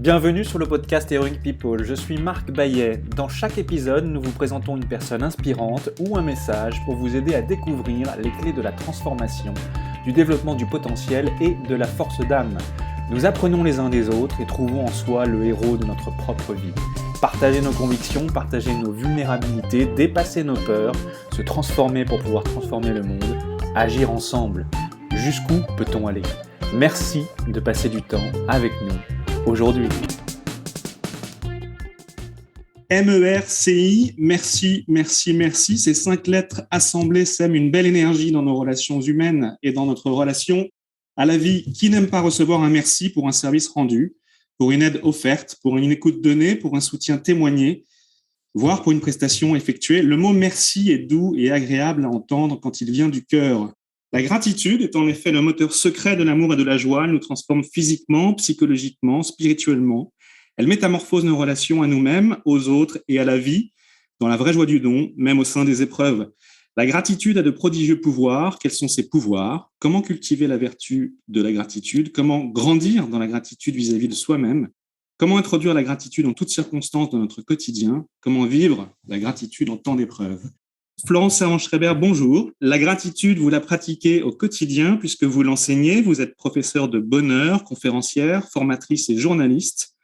Bienvenue sur le podcast Heroic People, je suis Marc Baillet. Dans chaque épisode, nous vous présentons une personne inspirante ou un message pour vous aider à découvrir les clés de la transformation, du développement du potentiel et de la force d'âme. Nous apprenons les uns des autres et trouvons en soi le héros de notre propre vie. Partager nos convictions, partager nos vulnérabilités, dépasser nos peurs, se transformer pour pouvoir transformer le monde, agir ensemble. Jusqu'où peut-on aller ? Merci de passer du temps avec nous aujourd'hui. MERCI, merci. Ces 5 lettres assemblées sèment une belle énergie dans nos relations humaines et dans notre relation à la vie. Qui n'aime pas recevoir un merci pour un service rendu, pour une aide offerte, pour une écoute donnée, pour un soutien témoigné, voire pour une prestation effectuée? Le mot merci est doux et agréable à entendre quand il vient du cœur. La gratitude est en effet le moteur secret de l'amour et de la joie. Elle nous transforme physiquement, psychologiquement, spirituellement. Elle métamorphose nos relations à nous-mêmes, aux autres et à la vie, dans la vraie joie du don, même au sein des épreuves. La gratitude a de prodigieux pouvoirs. Quels sont ses pouvoirs ? Comment cultiver la vertu de la gratitude ? Comment grandir dans la gratitude vis-à-vis de soi-même ? Comment introduire la gratitude en toutes circonstances de notre quotidien ? Comment vivre la gratitude en temps d'épreuve ? Florence Servan-Schreiber, bonjour. La gratitude, vous la pratiquez au quotidien puisque vous l'enseignez. Vous êtes professeure de bonheur, conférencière, formatrice et journaliste.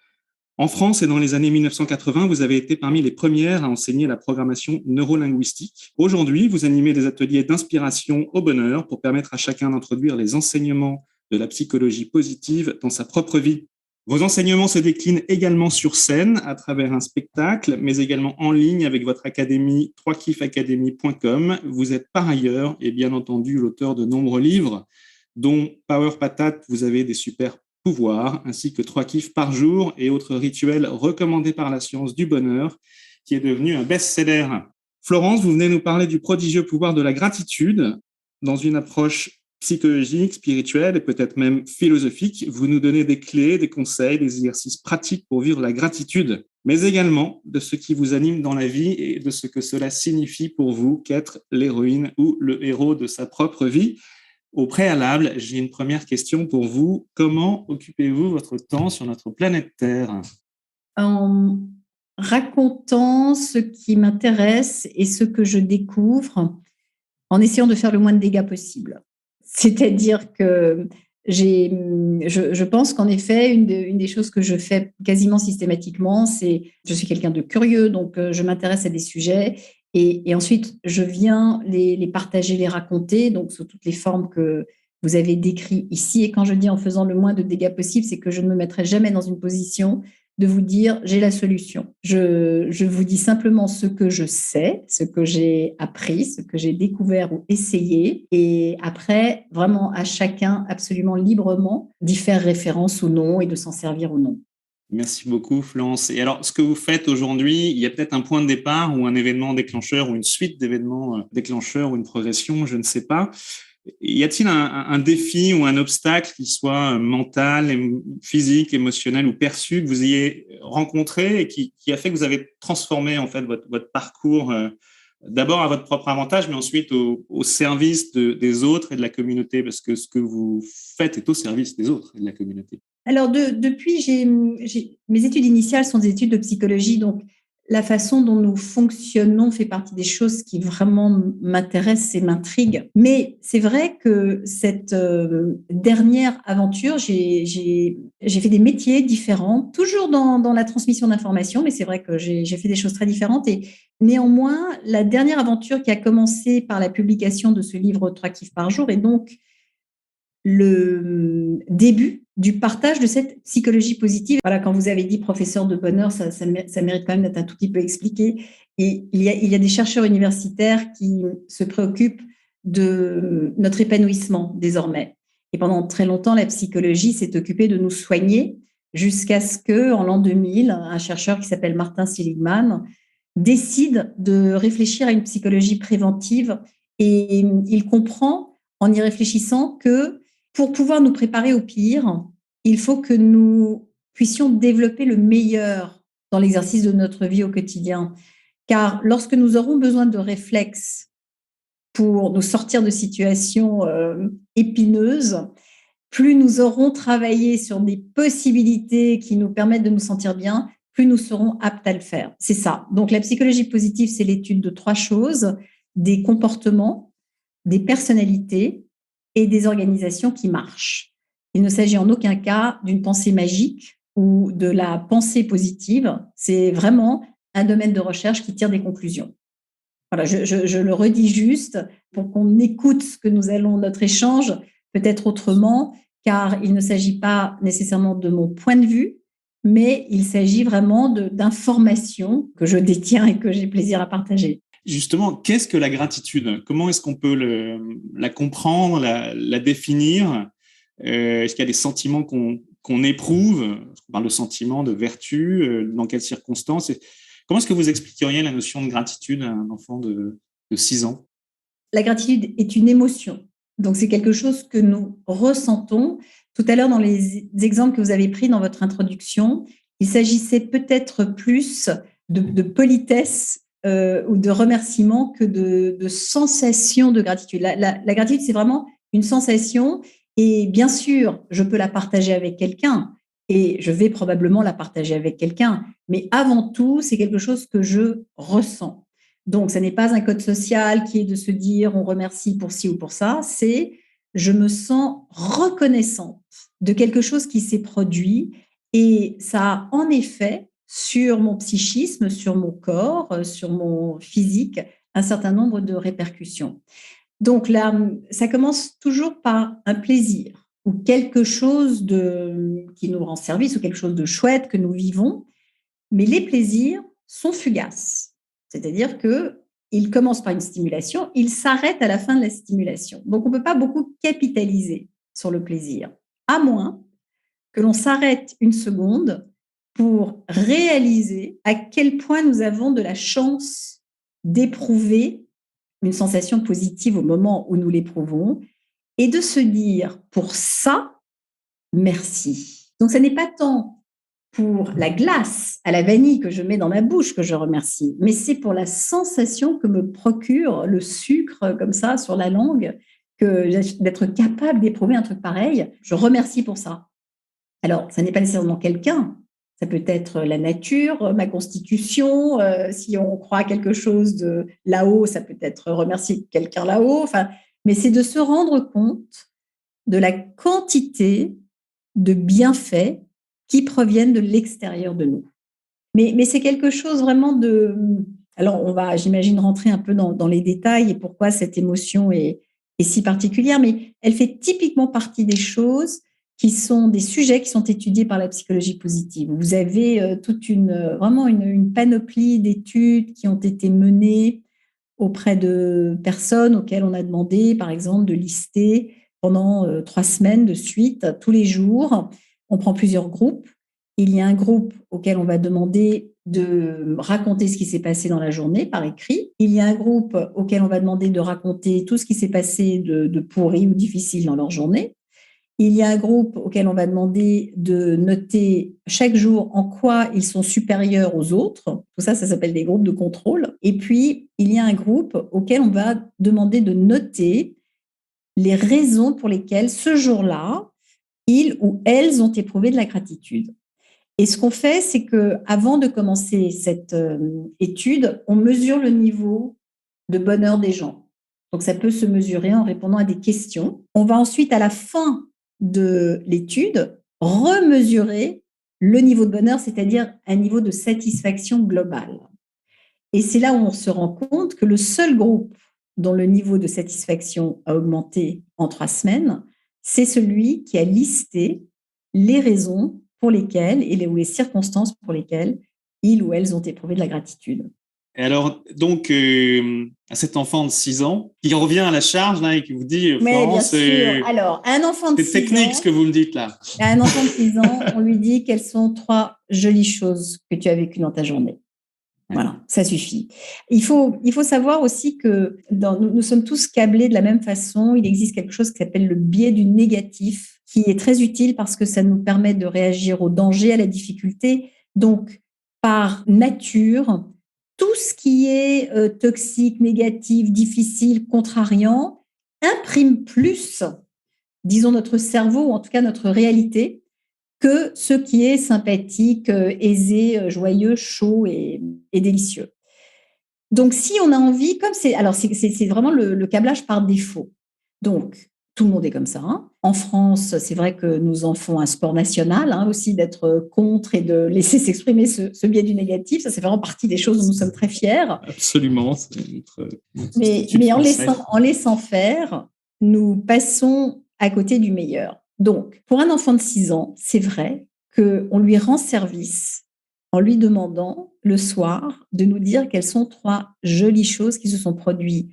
En France et dans les années 1980, vous avez été parmi les premières à enseigner la programmation neurolinguistique. Aujourd'hui, vous animez des ateliers d'inspiration au bonheur pour permettre à chacun d'introduire les enseignements de la psychologie positive dans sa propre vie. Vos enseignements se déclinent également sur scène à travers un spectacle, mais également en ligne avec votre académie 3kiffacademy.com. Vous êtes par ailleurs, et bien entendu, l'auteur de nombreux livres, dont Power Patate, vous avez des super pouvoirs, ainsi que 3 kiffs par jour et autres rituels recommandés par la science du bonheur, qui est devenu un best-seller. Florence, vous venez nous parler du prodigieux pouvoir de la gratitude dans une approche psychologique, spirituelle et peut-être même philosophique. Vous nous donnez des clés, des conseils, des exercices pratiques pour vivre la gratitude, mais également de ce qui vous anime dans la vie et de ce que cela signifie pour vous qu'être l'héroïne ou le héros de sa propre vie. Au préalable, j'ai une première question pour vous. Comment occupez-vous votre temps sur notre planète Terre ? En racontant ce qui m'intéresse et ce que je découvre, en essayant de faire le moins de dégâts possible. C'est-à-dire que je pense qu'en effet, une des choses que je fais quasiment systématiquement, c'est je suis quelqu'un de curieux, donc je m'intéresse à des sujets et ensuite je viens les partager, les raconter, donc sous toutes les formes que vous avez décrites ici. Et quand je dis en faisant le moins de dégâts possible, c'est que je ne me mettrai jamais dans une position de vous dire j'ai la solution. Je vous dis simplement ce que je sais, ce que j'ai appris, ce que j'ai découvert ou essayé. Et après, vraiment à chacun, absolument librement, d'y faire référence ou non et de s'en servir ou non. Merci beaucoup, Florence. Et alors, ce que vous faites aujourd'hui, il y a peut-être un point de départ ou un événement déclencheur ou une suite d'événements déclencheurs ou une progression, je ne sais pas. Y a-t-il un défi ou un obstacle qui soit mental, physique, émotionnel ou perçu que vous ayez rencontré et qui a fait que vous avez transformé en fait votre parcours d'abord à votre propre avantage, mais ensuite au service des autres et de la communauté, parce que ce que vous faites est au service des autres et de la communauté. Alors, depuis, mes études initiales sont des études de psychologie, donc la façon dont nous fonctionnons fait partie des choses qui vraiment m'intéressent et m'intriguent. Mais c'est vrai que cette dernière aventure, j'ai fait des métiers différents, toujours dans la transmission d'informations, mais c'est vrai que j'ai fait des choses très différentes. Et néanmoins, la dernière aventure qui a commencé par la publication de ce livre 3 kiffs par jour est donc le début du partage de cette psychologie positive. Voilà, quand vous avez dit professeur de bonheur, ça mérite quand même d'être un tout petit peu expliqué. Et il y a des chercheurs universitaires qui se préoccupent de notre épanouissement désormais. Et pendant très longtemps, la psychologie s'est occupée de nous soigner jusqu'à ce que, en l'an 2000, un chercheur qui s'appelle Martin Seligman décide de réfléchir à une psychologie préventive. Et il comprend, en y réfléchissant, que pour pouvoir nous préparer au pire, il faut que nous puissions développer le meilleur dans l'exercice de notre vie au quotidien. Car lorsque nous aurons besoin de réflexes pour nous sortir de situations épineuses, plus nous aurons travaillé sur des possibilités qui nous permettent de nous sentir bien, plus nous serons aptes à le faire. C'est ça. Donc, la psychologie positive, c'est l'étude de 3 choses, des comportements, des personnalités et des organisations qui marchent. Il ne s'agit en aucun cas d'une pensée magique ou de la pensée positive. C'est vraiment un domaine de recherche qui tire des conclusions. Voilà, je le redis juste pour qu'on écoute ce que nous allons, notre échange, peut-être autrement, car il ne s'agit pas nécessairement de mon point de vue, mais il s'agit vraiment d'informations que je détiens et que j'ai plaisir à partager. Justement, qu'est-ce que la gratitude? Comment est-ce qu'on peut la comprendre, la définir? Est-ce qu'il y a des sentiments qu'on éprouve? On parle de sentiments, de vertus, dans quelles circonstances? Comment est-ce que vous expliqueriez la notion de gratitude à un enfant de 6 ans? La gratitude est une émotion. Donc, c'est quelque chose que nous ressentons. Tout à l'heure, dans les exemples que vous avez pris dans votre introduction, il s'agissait peut-être plus de politesse ou de remerciement que de sensation de gratitude. La gratitude, c'est vraiment une sensation. Et bien sûr, je peux la partager avec quelqu'un et je vais probablement la partager avec quelqu'un. Mais avant tout, c'est quelque chose que je ressens. Donc, ce n'est pas un code social qui est de se dire on remercie pour ci ou pour ça, c'est je me sens reconnaissante de quelque chose qui s'est produit et ça a en effet sur mon psychisme, sur mon corps, sur mon physique, un certain nombre de répercussions. Donc là, ça commence toujours par un plaisir ou quelque chose qui nous rend service ou quelque chose de chouette que nous vivons, mais les plaisirs sont fugaces. C'est-à-dire qu'il commence par une stimulation, il s'arrête à la fin de la stimulation. Donc, on ne peut pas beaucoup capitaliser sur le plaisir, à moins que l'on s'arrête une seconde pour réaliser à quel point nous avons de la chance d'éprouver une sensation positive au moment où nous l'éprouvons et de se dire, pour ça, merci. Donc, ce n'est pas tant pour la glace à la vanille que je mets dans ma bouche que je remercie, mais c'est pour la sensation que me procure le sucre comme ça sur la langue, d'être capable d'éprouver un truc pareil. Je remercie pour ça. Alors, ça n'est pas nécessairement quelqu'un, ça peut être la nature, ma constitution, si on croit à quelque chose de là-haut, ça peut être remercier quelqu'un là-haut, mais c'est de se rendre compte de la quantité de bienfaits qui proviennent de l'extérieur de nous. Mais c'est quelque chose vraiment de... Alors, on va, j'imagine, rentrer un peu dans les détails et pourquoi cette émotion est si particulière, mais elle fait typiquement partie des choses qui sont des sujets qui sont étudiés par la psychologie positive. Vous avez vraiment une panoplie d'études qui ont été menées auprès de personnes auxquelles on a demandé, par exemple, de lister pendant 3 semaines de suite, tous les jours. On prend plusieurs groupes. Il y a un groupe auquel on va demander de raconter ce qui s'est passé dans la journée par écrit. Il y a un groupe auquel on va demander de raconter tout ce qui s'est passé de pourri ou difficile dans leur journée. Il y a un groupe auquel on va demander de noter chaque jour en quoi ils sont supérieurs aux autres. Tout ça, ça s'appelle des groupes de contrôle. Et puis, il y a un groupe auquel on va demander de noter les raisons pour lesquelles ce jour-là, ils ou elles ont éprouvé de la gratitude. Et ce qu'on fait, c'est qu'avant de commencer cette étude, on mesure le niveau de bonheur des gens. Donc, ça peut se mesurer en répondant à des questions. On va ensuite, à la fin de l'étude, remesurer le niveau de bonheur, c'est-à-dire un niveau de satisfaction globale. Et c'est là où on se rend compte que le seul groupe dont le niveau de satisfaction a augmenté en 3 semaines, c'est celui qui a listé les raisons pour lesquelles ou les circonstances pour lesquelles ils ou elles ont éprouvé de la gratitude. Et alors, donc, à cet enfant de 6 ans, qui revient à la charge là, et qui vous dit, Florence, alors, un enfant de 6 ans... C'est technique ce que vous me dites là. À un enfant de 6 ans, on lui dit quelles sont 3 jolies choses que tu as vécues dans ta journée. Voilà, ça suffit. Il faut savoir aussi que nous sommes tous câblés de la même façon. Il existe quelque chose qui s'appelle le biais du négatif, qui est très utile parce que ça nous permet de réagir au danger, à la difficulté. Donc, par nature, tout ce qui est toxique, négatif, difficile, contrariant, imprime plus disons, notre cerveau, ou en tout cas notre réalité, que ce qui est sympathique, aisé, joyeux, chaud et délicieux. Donc, si on a envie, comme c'est vraiment le câblage par défaut. Donc, tout le monde est comme ça. Hein. En France, c'est vrai que nous en faisons un sport national aussi, d'être contre et de laisser s'exprimer ce biais du négatif. Ça, c'est vraiment partie des choses dont nous sommes très fiers. Absolument. Mais en laissant faire, nous passons à côté du meilleur. Donc, pour un enfant de 6 ans, c'est vrai qu'on lui rend service en lui demandant le soir de nous dire quelles sont 3 jolies choses qui se sont produites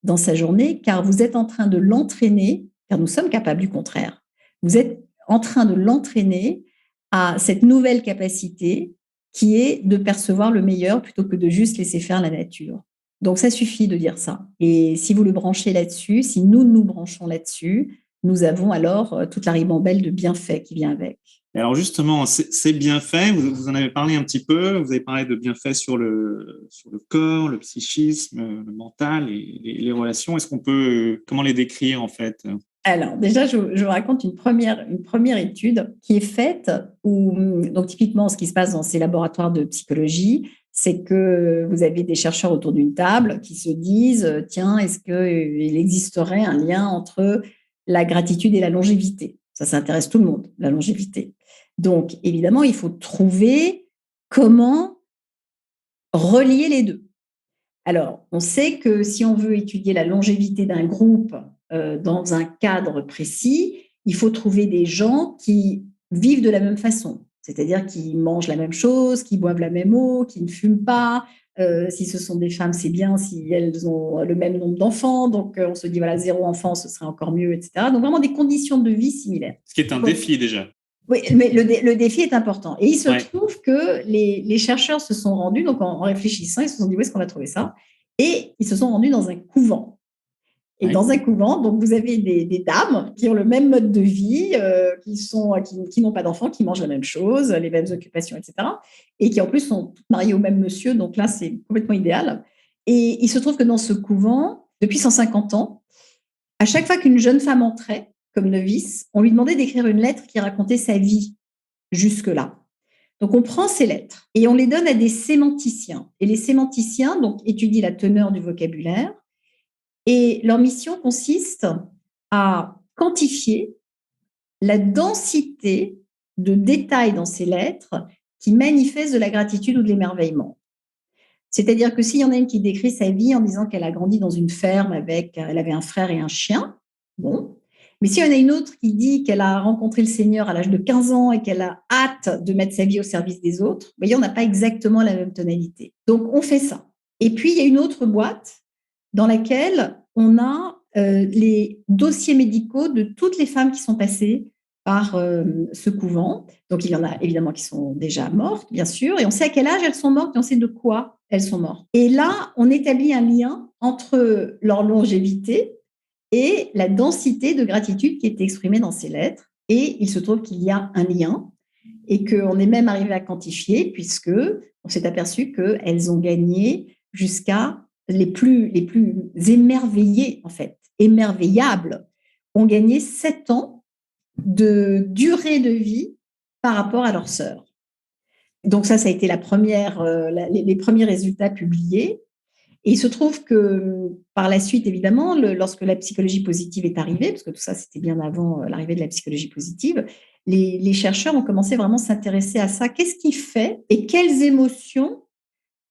dans sa journée, car vous êtes en train de l'entraîner, car nous sommes capables du contraire, vous êtes en train de l'entraîner à cette nouvelle capacité qui est de percevoir le meilleur plutôt que de juste laisser faire la nature. Donc, ça suffit de dire ça. Et si vous le branchez là-dessus, si nous nous branchons là-dessus, nous avons alors toute la ribambelle de bienfaits qui vient avec. Alors justement, ces bienfaits, vous en avez parlé un petit peu, vous avez parlé de bienfaits sur le corps, le psychisme, le mental et les relations. Est-ce qu'on peut, comment les décrire en fait ? Alors déjà, je vous raconte une première étude qui est faite où, donc typiquement, ce qui se passe dans ces laboratoires de psychologie, c'est que vous avez des chercheurs autour d'une table qui se disent, tiens, est-ce qu'il existerait un lien entre la gratitude et la longévité ? Ça intéresse tout le monde, la longévité. Donc, évidemment, il faut trouver comment relier les deux. Alors, on sait que si on veut étudier la longévité d'un groupe dans un cadre précis, il faut trouver des gens qui vivent de la même façon, c'est-à-dire qui mangent la même chose, qui boivent la même eau, qui ne fument pas. Si ce sont des femmes, c'est bien si elles ont le même nombre d'enfants. Donc, on se dit, voilà, 0 enfant, ce serait encore mieux, etc. Donc, vraiment des conditions de vie similaires. Ce qui est un défi déjà. Oui, mais le défi est important. Et il se trouve que les chercheurs se sont rendus, donc en réfléchissant, ils se sont dit, où est-ce qu'on a trouvé ça ? Et ils se sont rendus dans un couvent. Et dans un couvent, donc vous avez des dames qui ont le même mode de vie, qui n'ont pas d'enfants, qui mangent la même chose, les mêmes occupations, etc. Et qui en plus sont toutes mariées au même monsieur. Donc là, c'est complètement idéal. Et il se trouve que dans ce couvent, depuis 150 ans, à chaque fois qu'une jeune femme entrait comme novice, on lui demandait d'écrire une lettre qui racontait sa vie jusque-là. Donc, on prend ces lettres et on les donne à des sémanticiens. Et les sémanticiens donc, étudient la teneur du vocabulaire. Et leur mission consiste à quantifier la densité de détails dans ces lettres qui manifestent de la gratitude ou de l'émerveillement. C'est-à-dire que s'il y en a une qui décrit sa vie en disant qu'elle a grandi dans une ferme elle avait un frère et un chien, bon. Mais s'il y en a une autre qui dit qu'elle a rencontré le Seigneur à l'âge de 15 ans et qu'elle a hâte de mettre sa vie au service des autres, vous voyez, on n'a pas exactement la même tonalité. Donc, on fait ça. Et puis, il y a une autre boîte dans laquelle on a les dossiers médicaux de toutes les femmes qui sont passées par ce couvent. Donc, il y en a évidemment qui sont déjà mortes, bien sûr, et on sait à quel âge elles sont mortes et on sait de quoi elles sont mortes. Et là, on établit un lien entre leur longévité et la densité de gratitude qui est exprimée dans ces lettres. Et il se trouve qu'il y a un lien et qu'on est même arrivé à quantifier puisque on s'est aperçu qu'elles ont gagné jusqu'à les plus émerveillés, en fait, émerveillables, ont gagné 7 ans de durée de vie par rapport à leurs sœurs. Donc ça a été les premiers résultats publiés. Et il se trouve que par la suite, évidemment, lorsque la psychologie positive est arrivée, parce que tout ça, c'était bien avant l'arrivée de la psychologie positive, les chercheurs ont commencé vraiment à s'intéresser à ça. Qu'est-ce qui fait et quelles émotions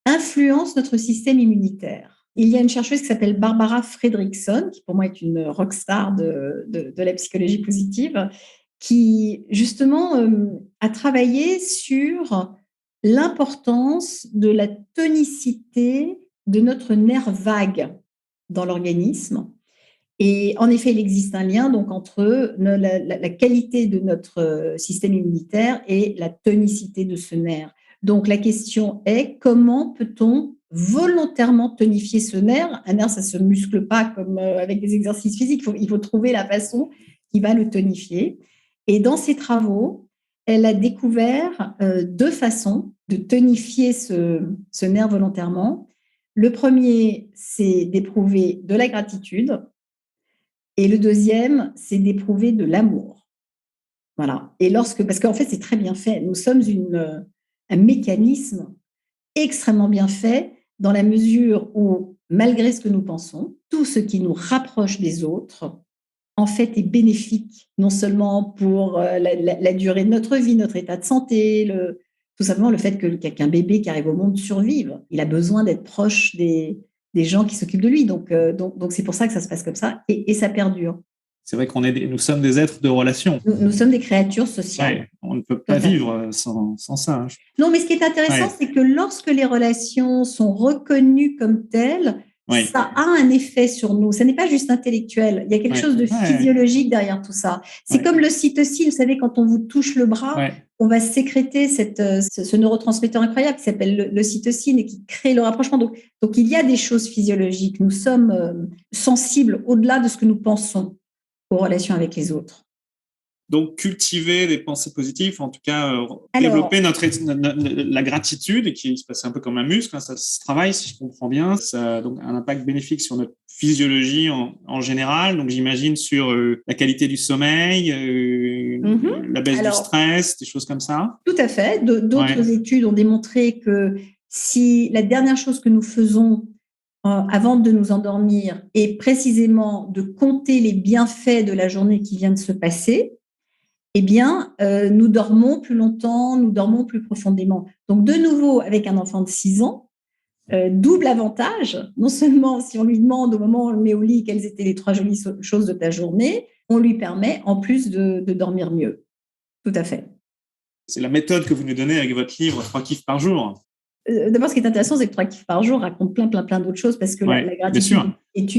influencent notre système immunitaire ? Il y a une chercheuse qui s'appelle Barbara Fredrickson, qui pour moi est une rockstar de la psychologie positive, qui justement a travaillé sur l'importance de la tonicité de notre nerf vague dans l'organisme. Et en effet, il existe un lien donc, entre la qualité de notre système immunitaire et la tonicité de ce nerf. Donc, la question est comment peut-on volontairement tonifier ce nerf ? Un nerf, ça ne se muscle pas comme avec des exercices physiques. Il faut trouver la façon qui va le tonifier. Et dans ses travaux, elle a découvert 2 façons de tonifier ce nerf volontairement. Le premier, c'est d'éprouver de la gratitude. Et le deuxième, c'est d'éprouver de l'amour. Voilà. Et parce qu'en fait, c'est très bien fait. Nous sommes un mécanisme extrêmement bien fait dans la mesure où, malgré ce que nous pensons, tout ce qui nous rapproche des autres, en fait, est bénéfique, non seulement pour la durée de notre vie, notre état de santé, tout simplement le fait qu'un bébé qui arrive au monde survive. Il a besoin d'être proche des gens qui s'occupent de lui. Donc, c'est pour ça que ça se passe comme ça et ça perdure. C'est vrai nous sommes des êtres de relation. Nous sommes des créatures sociales. Ouais, on ne peut pas vivre sans ça. Non, mais ce qui est intéressant, c'est que lorsque les relations sont reconnues comme telles, ça a un effet sur nous. Ce n'est pas juste intellectuel. Il y a quelque chose de physiologique derrière tout ça. C'est comme l'ocytocine. Vous savez, quand on vous touche le bras, on va sécréter ce neurotransmetteur incroyable qui s'appelle l'ocytocine et qui crée le rapprochement. Donc, il y a des choses physiologiques. Nous sommes sensibles au-delà de ce que nous pensons aux relations avec les autres. Donc, cultiver des pensées positives, en tout cas, développer la gratitude, qui se passe un peu comme un muscle, ça se travaille, si je comprends bien. Ça a donc un impact bénéfique sur notre physiologie en général. Donc, j'imagine sur la qualité du sommeil, la baisse du stress, des choses comme ça. Tout à fait. D'autres études ont démontré que si la dernière chose que nous faisons avant de nous endormir est précisément de compter les bienfaits de la journée qui vient de se passer, eh bien, nous dormons plus longtemps, nous dormons plus profondément. Donc, de nouveau, avec un enfant de 6 ans, double avantage. Non seulement, si on lui demande au moment où on le met au lit quelles étaient les 3 jolies choses de ta journée, on lui permet en plus de dormir mieux. Tout à fait. C'est la méthode que vous nous donnez avec votre livre « 3 kiffs par jour ». D'abord, ce qui est intéressant, c'est que 3 kiffs par jour raconte plein d'autres choses parce que la gratitude est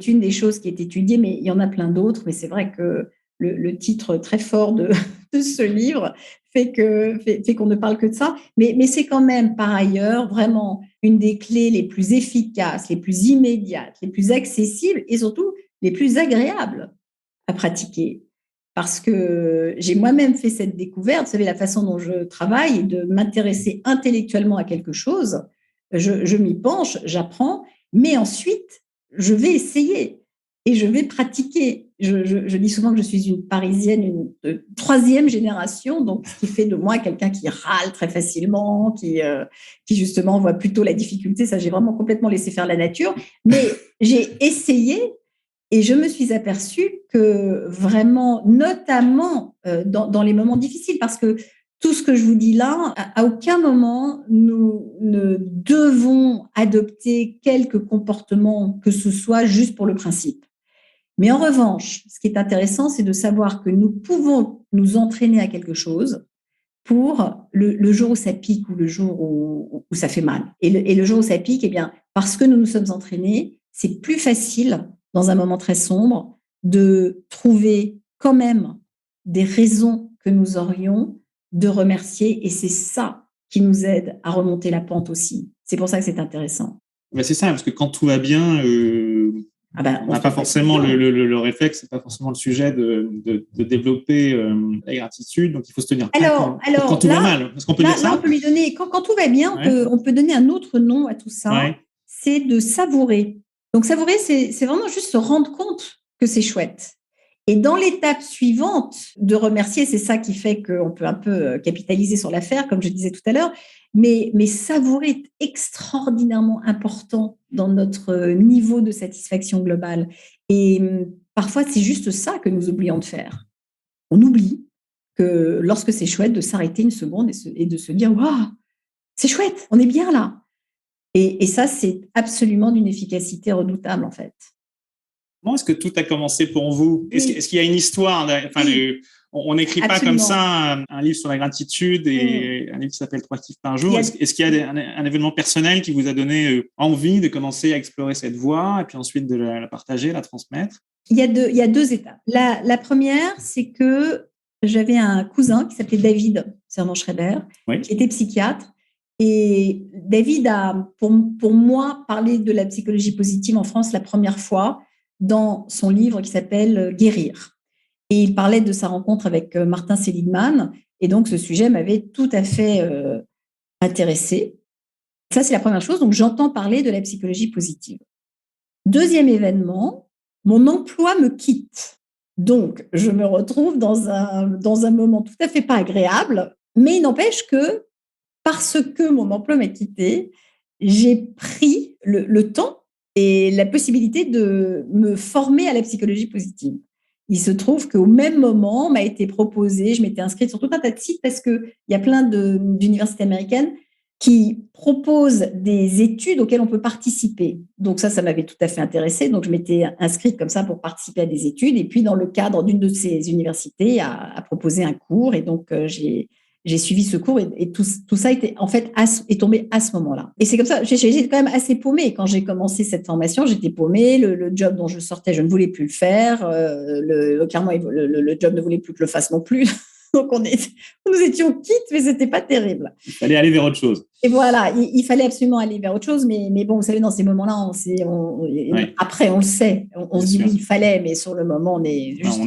une des choses qui est étudiée, mais il y en a plein d'autres. Mais c'est vrai que le titre très fort de ce livre fait qu'on ne parle que de ça. Mais c'est quand même, par ailleurs, vraiment une des clés les plus efficaces, les plus immédiates, les plus accessibles et surtout les plus agréables à pratiquer. Parce que j'ai moi-même fait cette découverte, vous savez, la façon dont je travaille, de m'intéresser intellectuellement à quelque chose, je m'y penche, j'apprends, mais ensuite, je vais essayer et je vais pratiquer. Je dis souvent que je suis une Parisienne de 3e génération, donc ce qui fait de moi quelqu'un qui râle très facilement, qui justement voit plutôt la difficulté. Ça, j'ai vraiment complètement laissé faire la nature, mais j'ai essayé. Et je me suis aperçue que vraiment, notamment dans les moments difficiles, parce que tout ce que je vous dis là, à aucun moment nous ne devons adopter quelque comportement que ce soit juste pour le principe. Mais en revanche, ce qui est intéressant, c'est de savoir que nous pouvons nous entraîner à quelque chose pour le jour où ça pique ou le jour où ça fait mal. Et le jour où ça pique, eh bien, parce que nous nous sommes entraînés, c'est plus facile dans un moment très sombre, de trouver quand même des raisons que nous aurions de remercier. Et c'est ça qui nous aide à remonter la pente aussi. C'est pour ça que c'est intéressant. Ben c'est ça, parce que quand tout va bien, on n'a pas forcément le réflexe, c'est pas forcément le sujet de développer la gratitude. Donc, il faut se tenir prêt quand tout va mal. Est-ce qu'on peut dire ça? Là, on peut lui donner, quand tout va bien, on peut donner un autre nom à tout ça. C'est de savourer. Donc, savourer, c'est vraiment juste se rendre compte que c'est chouette. Et dans l'étape suivante de remercier, c'est ça qui fait qu'on peut un peu capitaliser sur l'affaire, comme je disais tout à l'heure, mais savourer est extraordinairement important dans notre niveau de satisfaction globale. Et parfois, c'est juste ça que nous oublions de faire. On oublie que lorsque c'est chouette, de s'arrêter une seconde et de se dire « Waouh, c'est chouette, on est bien là ». Et ça, c'est absolument d'une efficacité redoutable, en fait. Comment est-ce que tout a commencé pour vous? Est-ce qu'il y a une histoire? On n'écrit pas comme ça un livre sur la gratitude et un livre qui s'appelle 3 kiffs par jour. Est-ce qu'il y a un événement personnel qui vous a donné envie de commencer à explorer cette voie et puis ensuite de la partager, la transmettre? Il y a 2 étapes. La première, c'est que j'avais un cousin qui s'appelait David Servan-Schreiber, qui était psychiatre. Et David a, pour moi, parlé de la psychologie positive en France la première fois dans son livre qui s'appelle « Guérir ». Et il parlait de sa rencontre avec Martin Seligman. Et donc, ce sujet m'avait tout à fait intéressée. Ça, c'est la première chose. Donc, j'entends parler de la psychologie positive. Deuxième événement, mon emploi me quitte. Donc, je me retrouve dans un moment tout à fait pas agréable, mais il n'empêche que, parce que mon emploi m'a quitté, j'ai pris le temps et la possibilité de me former à la psychologie positive. Il se trouve qu'au même moment m'a été proposé, je m'étais inscrite sur tout un tas de sites parce qu'il y a plein d'universités américaines qui proposent des études auxquelles on peut participer. Donc ça m'avait tout à fait intéressée. Donc je m'étais inscrite comme ça pour participer à des études. Et puis dans le cadre d'une de ces universités, a proposé un cours. Et donc j'ai suivi ce cours et tout ça était en fait est tombé à ce moment-là. Et c'est comme ça, j'étais quand même assez paumée quand j'ai commencé cette formation. J'étais paumée, le job dont je sortais, je ne voulais plus le faire. Clairement, le job ne voulait plus que je le fasse non plus. Donc nous étions quittes, mais c'était pas terrible. Il fallait aller vers autre chose. Et voilà, il fallait absolument aller vers autre chose, mais bon, vous savez, dans ces moments-là, après on le sait, on se dit oui, il fallait, mais sur le moment, on est juste.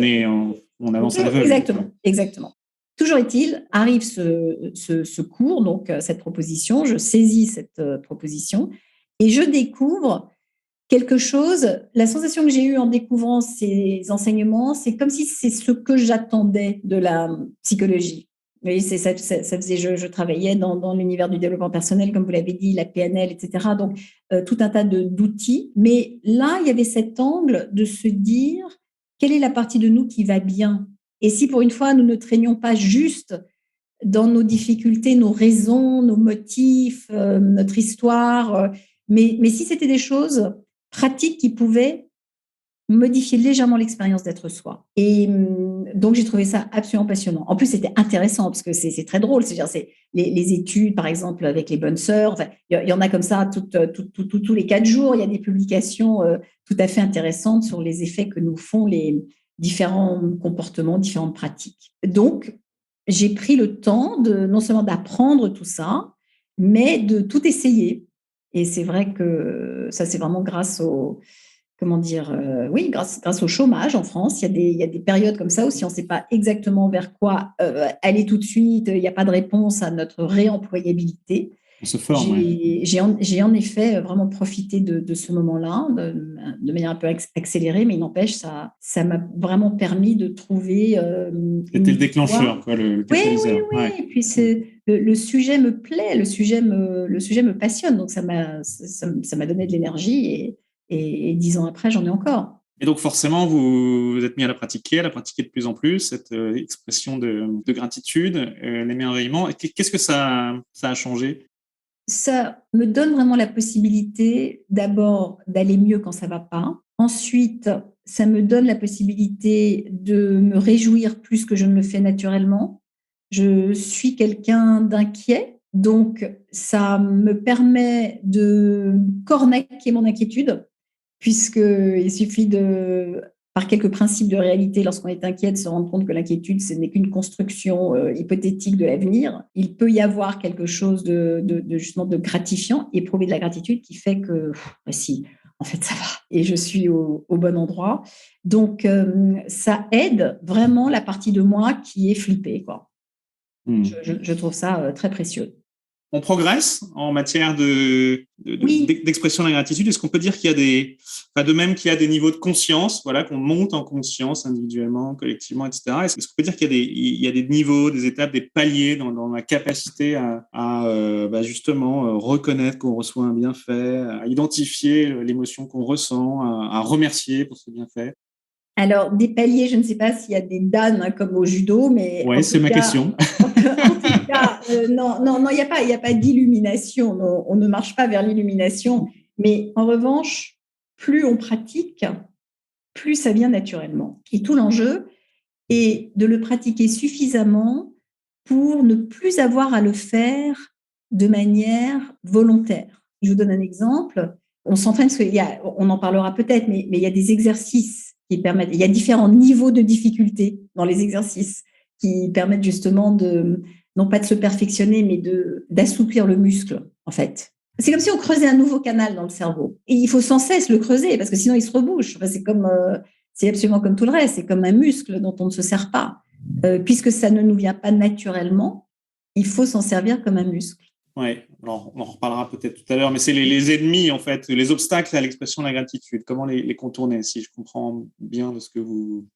On avance à l'aveugle. Exactement. Toujours est-il, arrive ce cours, donc cette proposition, je saisis cette proposition et je découvre quelque chose. La sensation que j'ai eue en découvrant ces enseignements, c'est comme si c'est ce que j'attendais de la psychologie. Vous voyez, ça faisait, je travaillais dans l'univers du développement personnel, comme vous l'avez dit, la PNL, etc. Donc, tout un tas d'outils. Mais là, il y avait cet angle de se dire, quelle est la partie de nous qui va bien ? Et si pour une fois, nous ne traînions pas juste dans nos difficultés, nos raisons, nos motifs, notre histoire, mais si c'était des choses pratiques qui pouvaient modifier légèrement l'expérience d'être soi. Et donc, j'ai trouvé ça absolument passionnant. En plus, c'était intéressant parce que c'est très drôle. C'est-à-dire, c'est les études, par exemple, avec les bonnes sœurs. Enfin, il y en a comme ça tous les 4 jours. Il y a des publications tout à fait intéressantes sur les effets que nous font les différents comportements, différentes pratiques. Donc, j'ai pris le temps non seulement d'apprendre tout ça, mais de tout essayer. Et c'est vrai que ça, c'est vraiment grâce au grâce au chômage en France. Il y a des périodes comme ça où si on ne sait pas exactement vers quoi aller tout de suite, il n'y a pas de réponse à notre réemployabilité. On se forme. J'ai en effet vraiment profité de ce moment-là de manière un peu accélérée, mais il n'empêche, ça m'a vraiment permis de trouver. C'était le déclencheur, quoi, le catalyseur. Oui. Et puis le sujet me plaît, le sujet me passionne, donc ça m'a donné de l'énergie et 10 ans après, j'en ai encore. Et donc forcément, vous êtes mis à la pratiquer de plus en plus, cette expression de gratitude, l'émerveillement. Qu'est-ce que ça a changé ? Ça me donne vraiment la possibilité d'abord d'aller mieux quand ça ne va pas. Ensuite, ça me donne la possibilité de me réjouir plus que je ne le fais naturellement. Je suis quelqu'un d'inquiet, donc ça me permet de cornaquer mon inquiétude, puisqu'il suffit par quelques principes de réalité, lorsqu'on est inquiet, de se rendre compte que l'inquiétude, ce n'est qu'une construction hypothétique de l'avenir. Il peut y avoir quelque chose justement de gratifiant, éprouver de la gratitude qui fait que, si, en fait, ça va. Et je suis au bon endroit. Donc, ça aide vraiment la partie de moi qui est flippée, quoi. Je trouve ça très précieux. On progresse en matière d'expression de la gratitude. Est-ce qu'on peut dire qu'il y a de même qu'il y a des niveaux de conscience, voilà, qu'on monte en conscience individuellement, collectivement, etc. Est-ce qu'on peut dire qu'il y a des niveaux, des étapes, des paliers dans la capacité à justement reconnaître qu'on reçoit un bienfait, à identifier l'émotion qu'on ressent, à remercier pour ce bienfait? Alors, des paliers, je ne sais pas s'il y a des dames comme au judo, mais… Oui, c'est ma question. En tout cas, non, il n'y a pas d'illumination. On ne marche pas vers l'illumination. Mais en revanche, plus on pratique, plus ça vient naturellement. Et tout l'enjeu est de le pratiquer suffisamment pour ne plus avoir à le faire de manière volontaire. Je vous donne un exemple. On s'entraîne, on en parlera peut-être, mais il y a des exercices qui permettent, il y a différents niveaux de difficulté dans les exercices qui permettent justement non pas de se perfectionner, mais d'assouplir le muscle, en fait. C'est comme si on creusait un nouveau canal dans le cerveau. Et il faut sans cesse le creuser, parce que sinon il se rebouche. Enfin, c'est absolument comme tout le reste, c'est comme un muscle dont on ne se sert pas. Puisque ça ne nous vient pas naturellement, il faut s'en servir comme un muscle. Ouais. Alors, on en reparlera peut-être tout à l'heure, mais c'est les ennemis, en fait, les obstacles à l'expression de la gratitude. Comment les contourner, si je comprends bien de ce que vous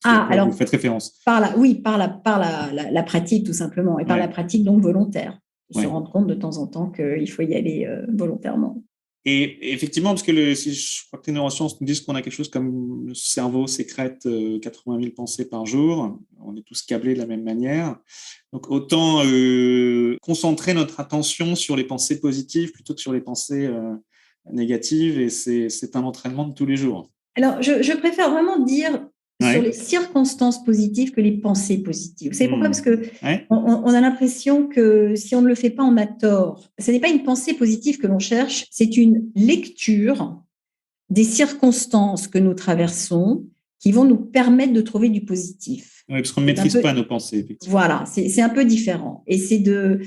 faites référence. Par la pratique, tout simplement, et par la pratique donc volontaire. Se rendre compte de temps en temps qu'il faut y aller volontairement. Et effectivement, parce que si je crois que les neurosciences nous disent qu'on a quelque chose comme le cerveau sécrète 80 000 pensées par jour, on est tous câblés de la même manière. Donc autant concentrer notre attention sur les pensées positives plutôt que sur les pensées négatives, et c'est un entraînement de tous les jours. Alors, je préfère vraiment dire sur les circonstances positives que les pensées positives. Vous savez pourquoi ? Parce que on a l'impression que si on ne le fait pas, on a tort. Ce n'est pas une pensée positive que l'on cherche, c'est une lecture des circonstances que nous traversons qui vont nous permettre de trouver du positif. Oui, parce qu'on ne maîtrise pas nos pensées, effectivement. Voilà, c'est un peu différent. Et c'est de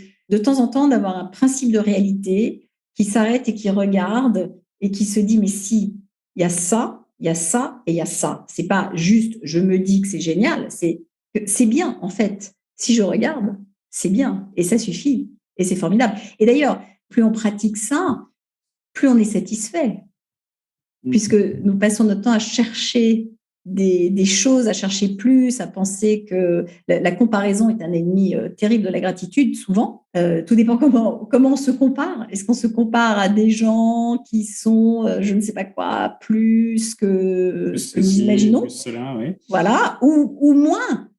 temps en temps d'avoir un principe de réalité qui s'arrête et qui regarde et qui se dit, mais si, il y a ça, il y a ça et il y a ça. C'est pas juste, je me dis que c'est génial, c'est bien, en fait. Si je regarde, c'est bien et ça suffit et c'est formidable. Et d'ailleurs, plus on pratique ça, plus on est satisfait, puisque nous passons notre temps à chercher des choses, à chercher plus, à penser que la comparaison est un ennemi terrible de la gratitude, souvent. Tout dépend comment on se compare. Est-ce qu'on se compare à des gens qui sont, je ne sais pas quoi, plus que ce que nous imaginons, plus cela, oui. Voilà, ou moins.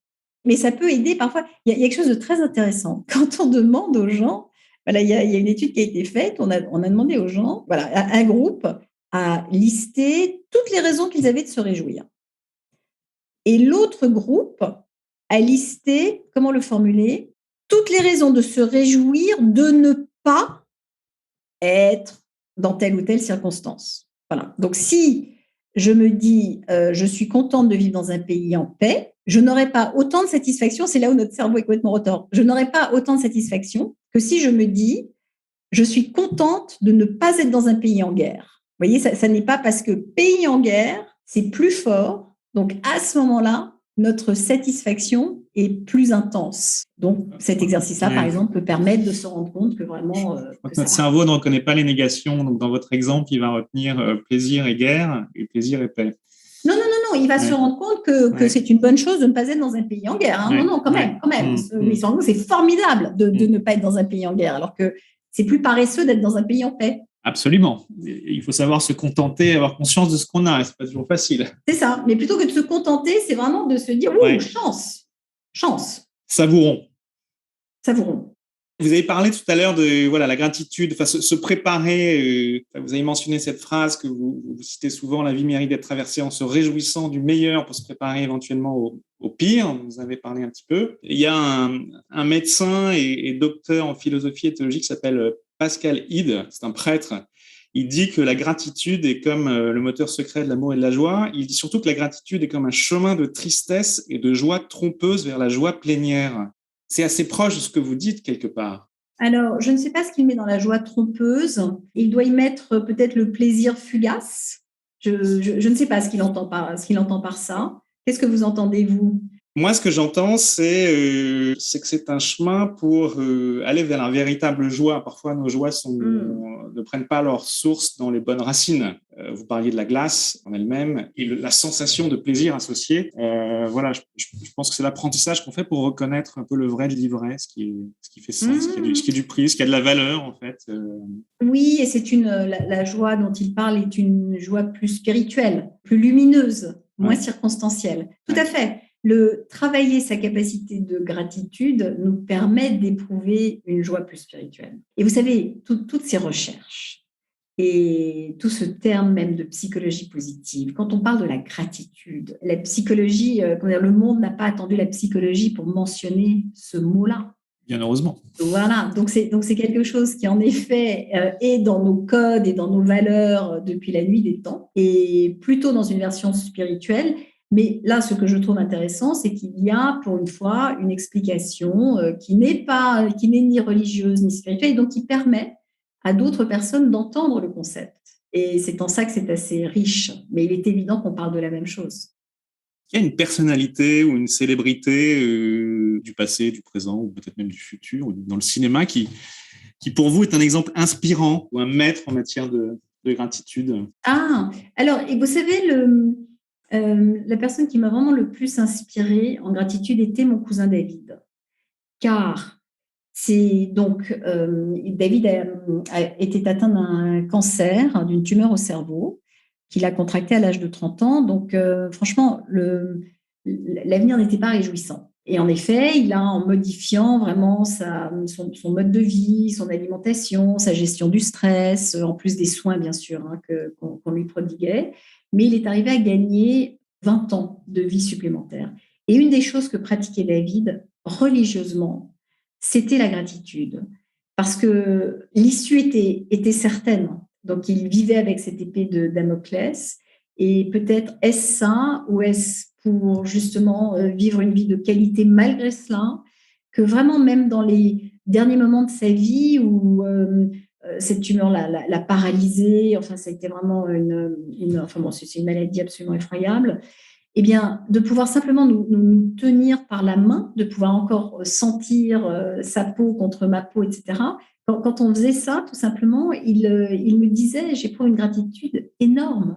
Mais ça peut aider parfois. Il y a quelque chose de très intéressant. Quand on demande aux gens, voilà, il y a une étude qui a été faite, on a demandé aux gens, voilà, à un groupe, à lister toutes les raisons qu'ils avaient de se réjouir. Et l'autre groupe a listé, comment le formuler, toutes les raisons de se réjouir de ne pas être dans telle ou telle circonstance. Voilà. Donc, si je me dis, je suis contente de vivre dans un pays en paix, je n'aurai pas autant de satisfaction, c'est là où notre cerveau est complètement retors, je n'aurai pas autant de satisfaction que si je me dis, je suis contente de ne pas être dans un pays en guerre. Vous voyez, ça n'est pas parce que pays en guerre, c'est plus fort. Donc, à ce moment-là, notre satisfaction est plus intense. Donc, cet exercice-là, par exemple, peut permettre de se rendre compte que vraiment… notre cerveau ne reconnaît pas les négations. Donc, dans votre exemple, il va retenir plaisir et guerre et plaisir et paix. Non, il va se rendre compte que c'est une bonne chose de ne pas être dans un pays en guerre. Hein. Non, quand même. Mais c'est formidable de ne pas être dans un pays en guerre, alors que c'est plus paresseux d'être dans un pays en paix. Absolument. Il faut savoir se contenter, avoir conscience de ce qu'on a. C'est pas toujours facile. C'est ça. Mais plutôt que de se contenter, c'est vraiment de se dire chance. Savourons. Vous avez parlé tout à l'heure de la gratitude, se préparer. Vous avez mentionné cette phrase que vous citez souvent, la vie mérite d'être traversée en se réjouissant du meilleur pour se préparer éventuellement au pire. Vous en avez parlé un petit peu. Il y a un médecin et docteur en philosophie et théologie qui s'appelle Pascal Hide, c'est un prêtre. Il dit que la gratitude est comme le moteur secret de l'amour et de la joie. Il dit surtout que la gratitude est comme un chemin de tristesse et de joie trompeuse vers la joie plénière. C'est assez proche de ce que vous dites quelque part. Alors, je ne sais pas ce qu'il met dans la joie trompeuse. Il doit y mettre peut-être le plaisir fugace. Je ne sais pas ce qu'il entend par ça. Qu'est-ce que vous entendez, vous ? Moi, ce que j'entends, c'est que c'est un chemin pour aller vers la véritable joie. Parfois, nos joies ne prennent pas leur source dans les bonnes racines. Vous parliez de la glace en elle-même et la sensation de plaisir associée. Je pense que c'est l'apprentissage qu'on fait pour reconnaître un peu le vrai de l'ivraie, ce qui fait sens, ce qui est du prix, ce qui a de la valeur, en fait. Oui, et c'est la joie dont il parle est une joie plus spirituelle, plus lumineuse, moins circonstancielle. Tout à fait. Travailler sa capacité de gratitude nous permet d'éprouver une joie plus spirituelle. Et vous savez, toutes ces recherches et tout ce terme même de psychologie positive, quand on parle de la gratitude, la psychologie, le monde n'a pas attendu la psychologie pour mentionner ce mot-là. Bien heureusement. Voilà, donc c'est quelque chose qui en effet est dans nos codes et dans nos valeurs depuis la nuit des temps, et plutôt dans une version spirituelle. Mais là, ce que je trouve intéressant, c'est qu'il y a, pour une fois, une explication qui n'est ni religieuse ni spirituelle, et donc qui permet à d'autres personnes d'entendre le concept. Et c'est en ça que c'est assez riche. Mais il est évident qu'on parle de la même chose. Il y a une personnalité ou une célébrité du passé, du présent, ou peut-être même du futur, ou dans le cinéma, qui qui pour vous est un exemple inspirant ou un maître en matière de gratitude? Alors, et vous savez, la personne qui m'a vraiment le plus inspirée en gratitude était mon cousin David. Car David était atteint d'un cancer, d'une tumeur au cerveau, qu'il a contracté à l'âge de 30 ans. Donc, franchement, l'avenir n'était pas réjouissant. Et en effet, il a, en modifiant vraiment son mode de vie, son alimentation, sa gestion du stress, en plus des soins, bien sûr, qu'on lui prodiguait, mais il est arrivé à gagner 20 ans de vie supplémentaire. Et une des choses que pratiquait David religieusement, c'était la gratitude. Parce que l'issue était certaine. Donc, il vivait avec cette épée de Damoclès. Et peut-être est-ce ça ou est-ce pour justement vivre une vie de qualité malgré cela, que vraiment même dans les derniers moments de sa vie où cette tumeur l'a paralysé, enfin ça a été vraiment c'est une maladie absolument effroyable, eh bien de pouvoir simplement nous tenir par la main, de pouvoir encore sentir sa peau contre ma peau, etc. Quand on faisait ça, tout simplement, il me disait, j'éprouve une gratitude énorme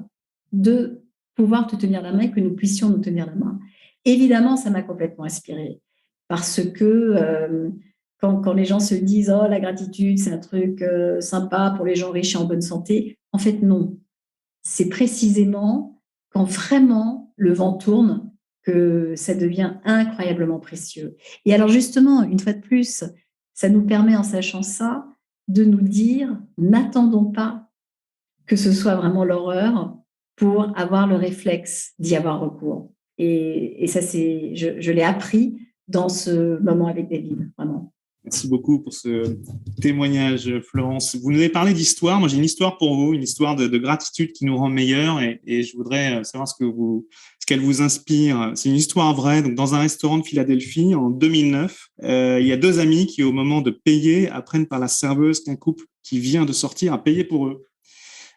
de pouvoir te tenir la main et que nous puissions nous tenir la main. Évidemment, ça m'a complètement inspirée parce que quand les gens se disent « Oh, la gratitude, c'est un truc sympa pour les gens riches et en bonne santé », en fait, non. C'est précisément quand vraiment le vent tourne que ça devient incroyablement précieux. Et alors justement, une fois de plus, ça nous permet, en sachant ça, de nous dire « N'attendons pas que ce soit vraiment l'horreur » pour avoir le réflexe d'y avoir recours. Et ça, je l'ai appris dans ce moment avec David, vraiment. Merci beaucoup pour ce témoignage, Florence. Vous nous avez parlé d'histoire. Moi, j'ai une histoire pour vous, une histoire de gratitude qui nous rend meilleurs et je voudrais savoir ce qu'elle vous inspire. C'est une histoire vraie. Donc, dans un restaurant de Philadelphie, en 2009, il y a deux amis qui, au moment de payer, apprennent par la serveuse qu'un couple qui vient de sortir a payé pour eux.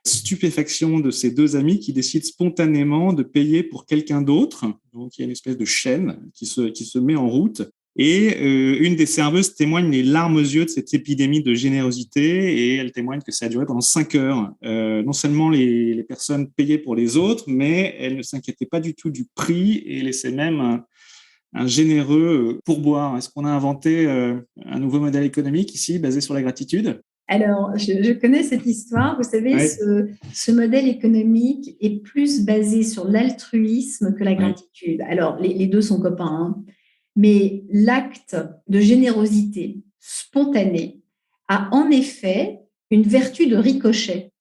Stupéfaction de ces deux amis qui décident spontanément de payer pour quelqu'un d'autre. Donc, il y a une espèce de chaîne qui se met en route. Et une des serveuses témoigne les larmes aux yeux de cette épidémie de générosité et elle témoigne que ça a duré pendant 5 heures. Non seulement les personnes payaient pour les autres, mais elles ne s'inquiétaient pas du tout du prix et laissaient même un généreux pourboire. Est-ce qu'on a inventé un nouveau modèle économique ici basé sur la gratitude ? Alors, je connais cette histoire. Vous savez, ouais. Ce modèle économique est plus basé sur l'altruisme que la gratitude. Ouais. Alors, les deux sont copains, hein. Mais l'acte de générosité spontanée a en effet une vertu de ricochet.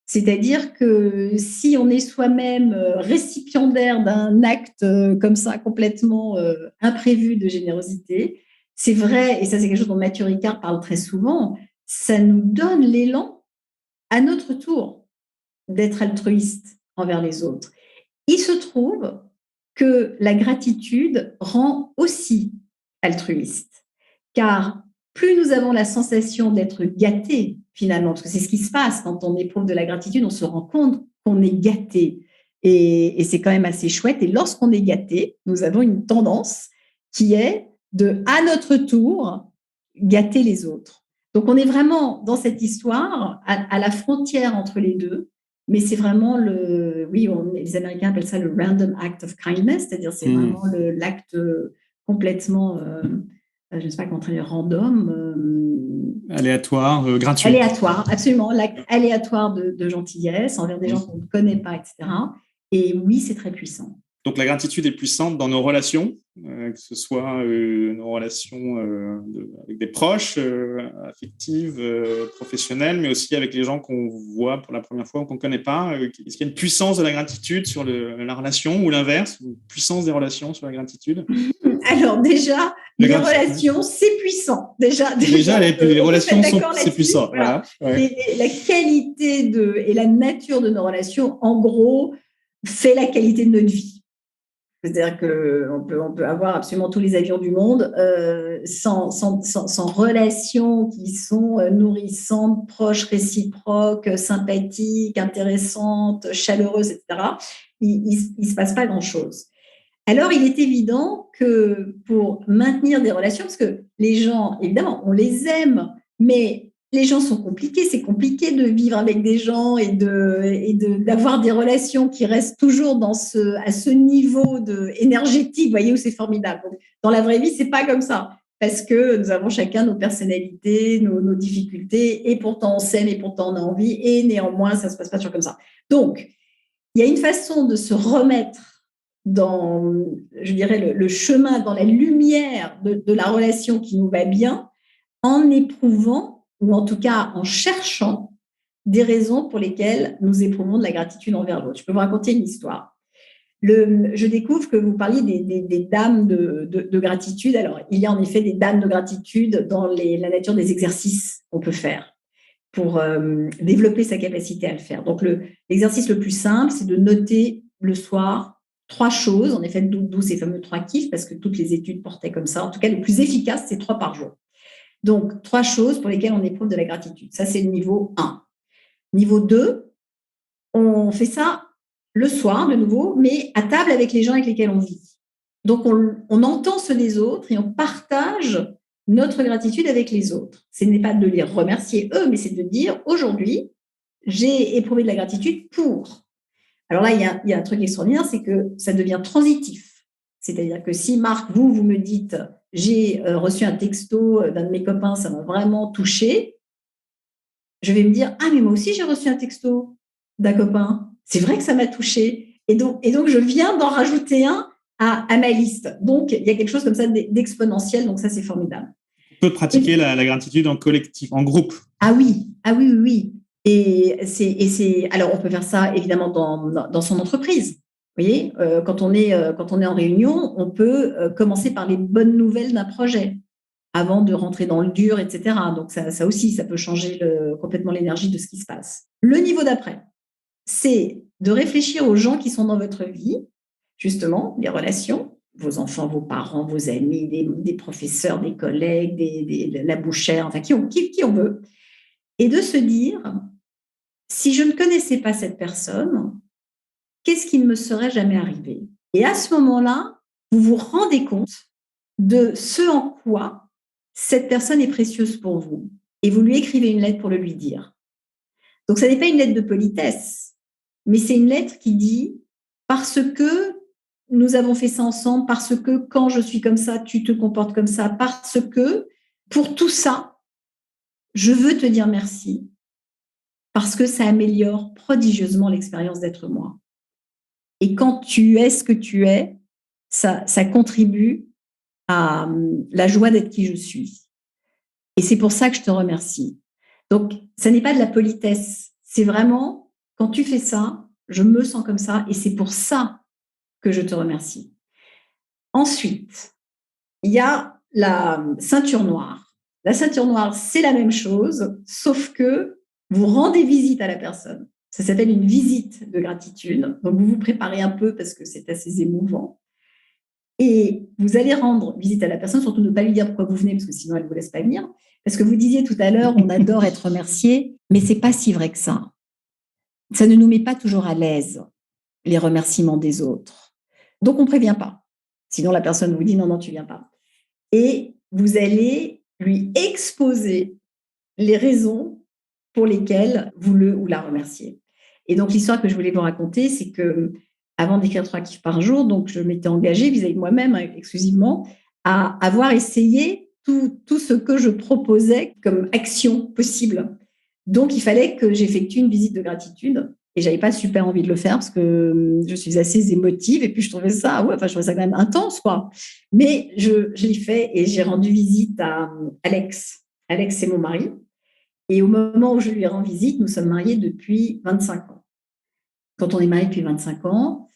C'est-à-dire que si on est soi-même récipiendaire d'un acte comme ça, complètement imprévu de générosité, c'est vrai, et ça c'est quelque chose dont Mathieu Ricard parle très souvent, ça nous donne l'élan à notre tour d'être altruiste envers les autres. Il se trouve que la gratitude rend aussi altruiste, car plus nous avons la sensation d'être gâtés finalement, parce que c'est ce qui se passe quand on éprouve de la gratitude, on se rend compte qu'on est gâté et c'est quand même assez chouette. Et lorsqu'on est gâté, nous avons une tendance qui est de, à notre tour, gâter les autres. Donc on est vraiment dans cette histoire à la frontière entre les deux. Mais c'est vraiment les Américains appellent ça le random act of kindness, c'est-à-dire c'est vraiment l'acte complètement, je ne sais pas comment traduire, random. Aléatoire, gratuit. Aléatoire, absolument, l'acte aléatoire de gentillesse envers des gens qu'on ne connaît pas, etc. Et oui, c'est très puissant. Donc la gratitude est puissante dans nos relations, que ce soit nos relations avec des proches, affectives, professionnelles, mais aussi avec les gens qu'on voit pour la première fois ou qu'on ne connaît pas. Est-ce qu'il y a une puissance de la gratitude sur la relation ou l'inverse, une puissance des relations sur la gratitude ? Alors déjà, les relations, c'est puissant. Déjà les relations, c'est puissant. Voilà. Ouais. La qualité et la nature de nos relations, en gros, fait la qualité de notre vie. C'est-à-dire qu'on peut avoir absolument tous les avions du monde sans relations qui sont nourrissantes, proches, réciproques, sympathiques, intéressantes, chaleureuses, etc. Il ne se passe pas grand-chose. Alors, il est évident que pour maintenir des relations, parce que les gens, évidemment, on les aime, Mais les gens sont compliqués, c'est compliqué de vivre avec des gens et d'avoir des relations qui restent toujours à ce niveau énergétique, vous voyez, où c'est formidable. Donc, dans la vraie vie, c'est pas comme ça, parce que nous avons chacun nos personnalités, nos difficultés, et pourtant on s'aime, et pourtant on a envie, et néanmoins, ça se passe pas toujours comme ça. Donc, il y a une façon de se remettre dans, je dirais, le chemin, dans la lumière de la relation qui nous va bien, en éprouvant, ou en tout cas en cherchant, des raisons pour lesquelles nous éprouvons de la gratitude envers l'autre. Je peux vous raconter une histoire. Je découvre que vous parliez des dames de gratitude. Alors, il y a en effet des dames de gratitude dans la nature des exercices qu'on peut faire pour développer sa capacité à le faire. Donc, l'exercice le plus simple, c'est de noter le soir 3 choses, en effet, d'où ces fameux 3 kiffs, parce que toutes les études portaient comme ça. En tout cas, le plus efficace, c'est 3 par jour. Donc, 3 choses pour lesquelles on éprouve de la gratitude. Ça, c'est le niveau 1. Niveau 2, on fait ça le soir, de nouveau, mais à table avec les gens avec lesquels on vit. Donc, on entend ceux des autres et on partage notre gratitude avec les autres. Ce n'est pas de les remercier eux, mais c'est de dire, aujourd'hui, j'ai éprouvé de la gratitude pour. Alors là, il y a un truc extraordinaire, c'est que ça devient transitif. C'est-à-dire que si, Marc, vous me dites, j'ai reçu un texto d'un de mes copains, ça m'a vraiment touché, je vais me dire, ah, mais moi aussi, j'ai reçu un texto d'un copain. C'est vrai que ça m'a touché. Et donc, je viens d'en rajouter un à ma liste. Donc, il y a quelque chose comme ça d'exponentiel. Donc, ça, c'est formidable. On peut pratiquer la gratitude en collectif, en groupe. Ah oui. Et alors, on peut faire ça, évidemment, dans son entreprise. Vous voyez, quand on est en réunion, on peut commencer par les bonnes nouvelles d'un projet avant de rentrer dans le dur, etc. Donc, ça aussi, ça peut changer complètement l'énergie de ce qui se passe. Le niveau d'après, c'est de réfléchir aux gens qui sont dans votre vie, justement, les relations, vos enfants, vos parents, vos amis, des professeurs, des collègues, la bouchère, enfin, qui on veut, et de se dire, si je ne connaissais pas cette personne, qu'est-ce qui ne me serait jamais arrivé? Et à ce moment-là, vous vous rendez compte de ce en quoi cette personne est précieuse pour vous. Et vous lui écrivez une lettre pour le lui dire. Donc, ça n'est pas une lettre de politesse, mais c'est une lettre qui dit « parce que nous avons fait ça ensemble, parce que quand je suis comme ça, tu te comportes comme ça, parce que pour tout ça, je veux te dire merci, parce que ça améliore prodigieusement l'expérience d'être moi. Et quand tu es ce que tu es, ça contribue à la joie d'être qui je suis. Et c'est pour ça que je te remercie. » Donc, ça n'est pas de la politesse. C'est vraiment, quand tu fais ça, je me sens comme ça et c'est pour ça que je te remercie. Ensuite, il y a la ceinture noire. La ceinture noire, c'est la même chose, sauf que vous rendez visite à la personne. Ça s'appelle une visite de gratitude. Donc, vous vous préparez un peu parce que c'est assez émouvant. Et vous allez rendre visite à la personne, surtout ne pas lui dire pourquoi vous venez, parce que sinon elle ne vous laisse pas venir. Parce que vous disiez tout à l'heure, on adore être remercié, mais ce n'est pas si vrai que ça. Ça ne nous met pas toujours à l'aise, les remerciements des autres. Donc, on ne prévient pas. Sinon, la personne vous dit non, tu ne viens pas. Et vous allez lui exposer les raisons pour lesquelles vous le ou la remerciez. Et donc, l'histoire que je voulais vous raconter, c'est que avant d'écrire 3 kiffs par jour, donc je m'étais engagée vis-à-vis de moi-même exclusivement à avoir essayé tout ce que je proposais comme action possible. Donc, il fallait que j'effectue une visite de gratitude et je n'avais pas super envie de le faire parce que je suis assez émotive et puis je trouvais ça quand même intense, quoi. Mais je l'ai fait et j'ai rendu visite à Alex. Alex, c'est mon mari. Et au moment où je lui rends visite, nous sommes mariés depuis 25 ans. Quand on est marié depuis 25 ans,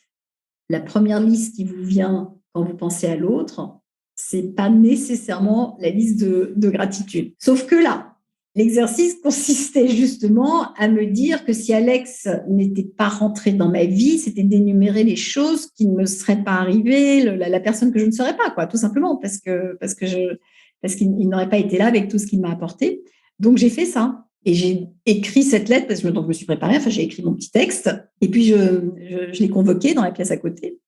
la première liste qui vous vient quand vous pensez à l'autre, ce n'est pas nécessairement la liste de gratitude. Sauf que là, l'exercice consistait justement à me dire que si Alex n'était pas rentré dans ma vie, c'était d'énumérer les choses qui ne me seraient pas arrivées, la personne que je ne serais pas, quoi, tout simplement, parce qu'il n'aurait pas été là avec tout ce qu'il m'a apporté. Donc, j'ai fait ça. Et j'ai écrit cette lettre parce que je me suis préparée, j'ai écrit mon petit texte et puis je l'ai convoqué dans la pièce à côté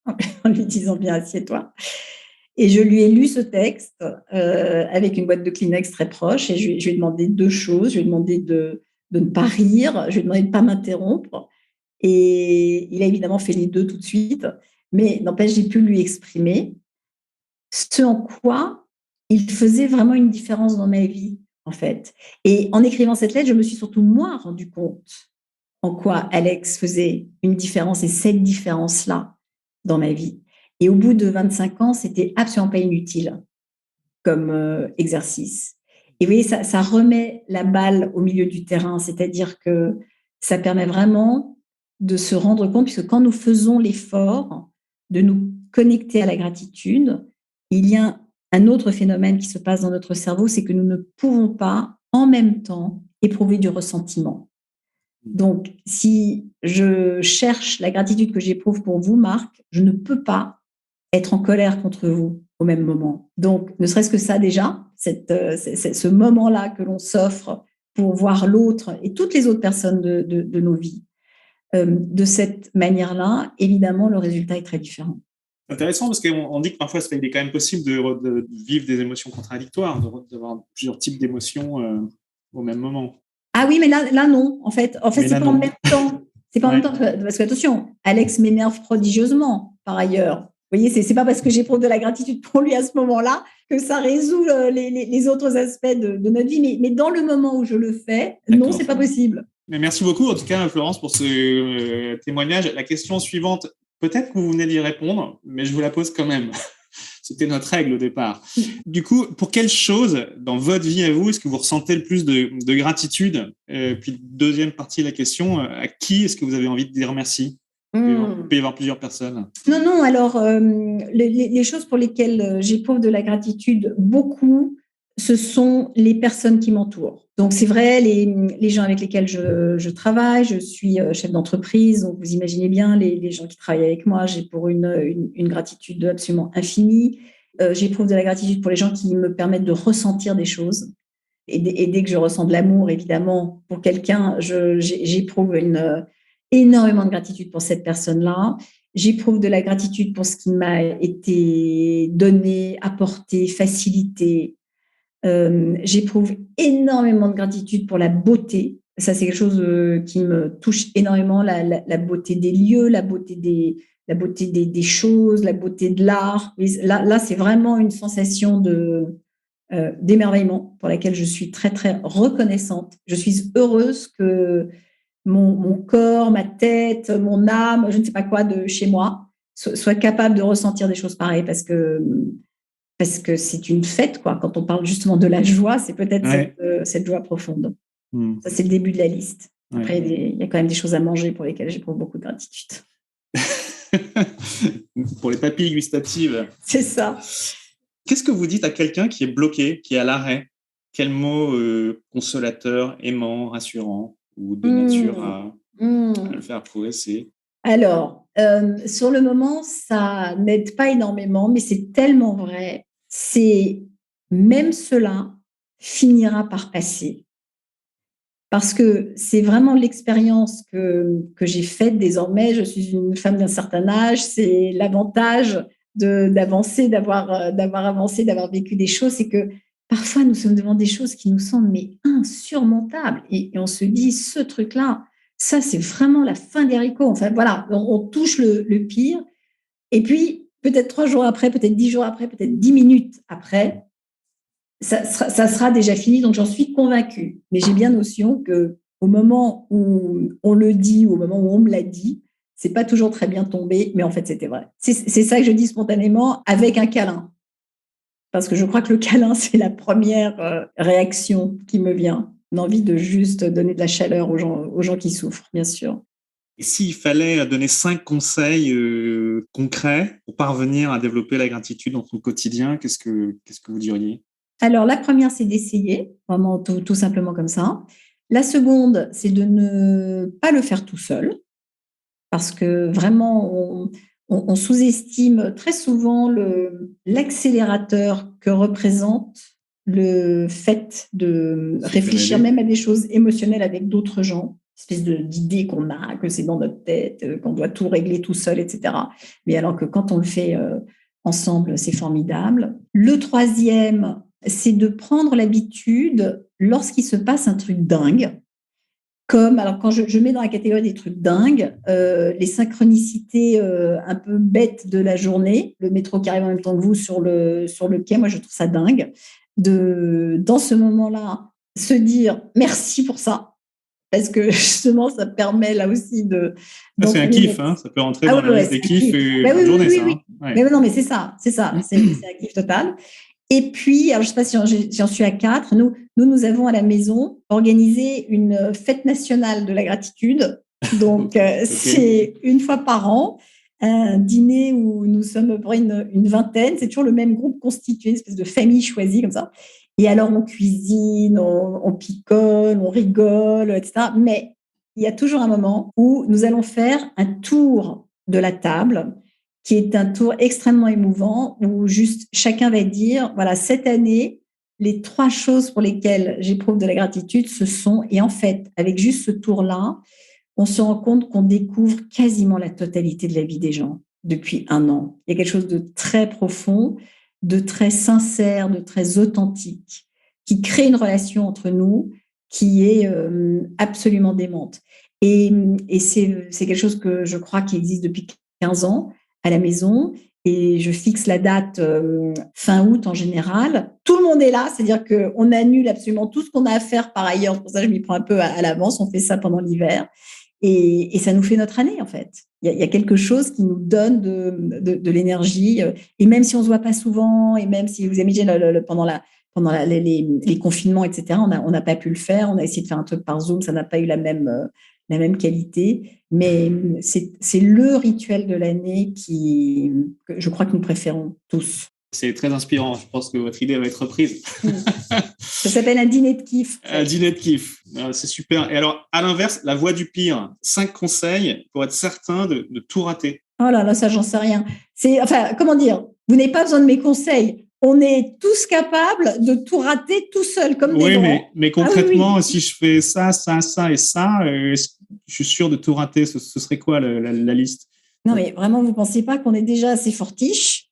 en lui disant bien assieds-toi. Et je lui ai lu ce texte avec une boîte de Kleenex très proche et je lui ai demandé 2 choses. Je lui ai demandé de ne pas rire, je lui ai demandé de ne pas m'interrompre. Et il a évidemment fait les 2 tout de suite. Mais n'empêche, j'ai pu lui exprimer ce en quoi il faisait vraiment une différence dans ma vie, en fait. Et en écrivant cette lettre, je me suis surtout, moi, rendu compte en quoi Alex faisait une différence et cette différence-là dans ma vie. Et au bout de 25 ans, c'était absolument pas inutile comme exercice. Et vous voyez, ça remet la balle au milieu du terrain, c'est-à-dire que ça permet vraiment de se rendre compte, puisque quand nous faisons l'effort de nous connecter à la gratitude, il y a un autre phénomène qui se passe dans notre cerveau, c'est que nous ne pouvons pas en même temps éprouver du ressentiment. Donc, si je cherche la gratitude que j'éprouve pour vous, Marc, je ne peux pas être en colère contre vous au même moment. Donc, ne serait-ce que ça déjà, ce moment-là que l'on s'offre pour voir l'autre et toutes les autres personnes de nos vies, de cette manière-là, évidemment, le résultat est très différent. Intéressant parce qu'on dit que parfois il est quand même possible de vivre des émotions contradictoires, d'avoir plusieurs types d'émotions au même moment. Ah oui, mais là non. En fait, c'est pas en même temps. C'est pas en même temps parce que attention, Alex m'énerve prodigieusement par ailleurs. Vous voyez, c'est pas parce que j'éprouve de la gratitude pour lui à ce moment-là que ça résout les autres aspects de notre vie. Mais dans le moment où je le fais, non, c'est pas possible. Mais merci beaucoup en tout cas, Florence, pour ce témoignage. La question suivante, peut-être que vous venez d'y répondre, mais je vous la pose quand même. C'était notre règle au départ. Du coup, pour quelle chose dans votre vie à vous est-ce que vous ressentez le plus de gratitude? Puis, deuxième partie de la question, à qui est-ce que vous avez envie de dire merci? Il peut y avoir plusieurs personnes. Non. Alors, les choses pour lesquelles j'éprouve de la gratitude beaucoup, ce sont les personnes qui m'entourent. Donc, c'est vrai, les gens avec lesquels je travaille, je suis chef d'entreprise, donc vous imaginez bien les gens qui travaillent avec moi, j'ai pour une gratitude absolument infinie. J'éprouve de la gratitude pour les gens qui me permettent de ressentir des choses. Et dès que je ressens de l'amour, évidemment, pour quelqu'un, j'éprouve énormément de gratitude pour cette personne-là. J'éprouve de la gratitude pour ce qui m'a été donné, apporté, facilité. J'éprouve énormément de gratitude pour la beauté. Ça, c'est quelque chose qui me touche énormément, la beauté des lieux, la beauté des choses, la beauté de l'art. Là, c'est vraiment une sensation d'émerveillement pour laquelle je suis très, très reconnaissante. Je suis heureuse que mon corps, ma tête, mon âme, je ne sais pas quoi de chez moi, soit capable de ressentir des choses pareilles parce que c'est une fête, quoi. Quand on parle justement de la joie, c'est peut-être cette joie profonde. Ça, c'est le début de la liste. Après, il y a quand même des choses à manger pour lesquelles j'éprouve beaucoup de gratitude. Pour les papilles gustatives. C'est ça. Qu'est-ce que vous dites à quelqu'un qui est bloqué, qui est à l'arrêt? Quel mot consolateur, aimant, rassurant ou de nature à le faire progresser? Alors, sur le moment, ça n'aide pas énormément, mais c'est tellement vrai. C'est même cela finira par passer. Parce que c'est vraiment l'expérience que j'ai faite désormais. Je suis une femme d'un certain âge. C'est l'avantage d'avancer, d'avoir avancé, d'avoir vécu des choses. C'est que parfois, nous sommes devant des choses qui nous semblent mais insurmontables. Et on se dit, ce truc-là, ça, c'est vraiment la fin des haricots. Enfin, voilà, on touche le pire. Et puis, peut-être 3 jours après, peut-être 10 jours après, peut-être 10 minutes après, ça sera déjà fini. Donc, j'en suis convaincue. Mais j'ai bien notion qu'au moment où on le dit, au moment où on me l'a dit, c'est pas toujours très bien tombé, mais en fait, c'était vrai. C'est ça que je dis spontanément avec un câlin. Parce que je crois que le câlin, c'est la première réaction qui me vient. L'envie de juste donner de la chaleur aux gens qui souffrent, bien sûr. Et s'il fallait donner 5 conseils concrets pour parvenir à développer la gratitude dans son quotidien, qu'est-ce que vous diriez? Alors, la première, c'est d'essayer, vraiment tout simplement comme ça. La seconde, c'est de ne pas le faire tout seul, parce que vraiment, on sous-estime très souvent l'accélérateur que représente le fait de réfléchir même à des choses émotionnelles avec d'autres gens, espèce d'idée qu'on a, que c'est dans notre tête, qu'on doit tout régler tout seul, etc. Mais alors que quand on le fait ensemble, c'est formidable. Le troisième, c'est de prendre l'habitude, lorsqu'il se passe un truc dingue, comme, alors quand je mets dans la catégorie des trucs dingues, les synchronicités un peu bêtes de la journée, le métro qui arrive en même temps que vous sur le quai, moi je trouve ça dingue, dans ce moment-là, se dire merci pour ça, parce que justement ça permet là aussi de... C'est un kiff, hein, ça peut rentrer dans la liste des kiffs de la journée, ça. Hein. Ouais. Mais non, mais c'est ça, c'est un kiff total. Et puis, alors je ne sais pas si j'en suis à 4, nous avons à la maison organisé une fête nationale de la gratitude. Donc, okay. C'est une fois par an, un dîner où nous sommes à peu près une vingtaine. C'est toujours le même groupe constitué, une espèce de famille choisie comme ça. Et alors, on cuisine, on picole, on rigole, etc. Mais il y a toujours un moment où nous allons faire un tour de la table, qui est un tour extrêmement émouvant, où juste chacun va dire, voilà, cette année, les 3 choses pour lesquelles j'éprouve de la gratitude, ce sont, et en fait, avec juste ce tour-là, on se rend compte qu'on découvre quasiment la totalité de la vie des gens depuis 1 an. Il y a quelque chose de très profond, de très sincère, de très authentique, qui crée une relation entre nous qui est absolument démente. Et c'est quelque chose que je crois qui existe depuis 15 ans, à la maison, et je fixe la date fin août en général. Tout le monde est là, c'est-à-dire qu'on annule absolument tout ce qu'on a à faire par ailleurs. C'est pour ça que je m'y prends un peu à l'avance, on fait ça pendant l'hiver, et ça nous fait notre année en fait. Il y a quelque chose qui nous donne de l'énergie, et même si on ne se voit pas souvent, et même si vous imaginez pendant les confinements, etc., on n'a pas pu le faire, on a essayé de faire un truc par Zoom, ça n'a pas eu la même qualité, mais c'est le rituel de l'année que je crois que nous préférons tous. C'est très inspirant, je pense que votre idée va être reprise. Ça s'appelle un dîner de kiff. Un dîner de kiff, c'est super. Et alors, à l'inverse, la voie du pire, 5 conseils pour être certain de tout rater. Oh là là, ça, j'en sais rien. Enfin, comment dire, vous n'avez pas besoin de mes conseils. On est tous capables de tout rater tout seul, comme des grands. Oui, mais concrètement, si je fais ça, ça, ça et ça, je suis sûr de tout rater. Ce serait quoi la liste? Non, mais vraiment, vous ne pensez pas qu'on est déjà assez fortiche?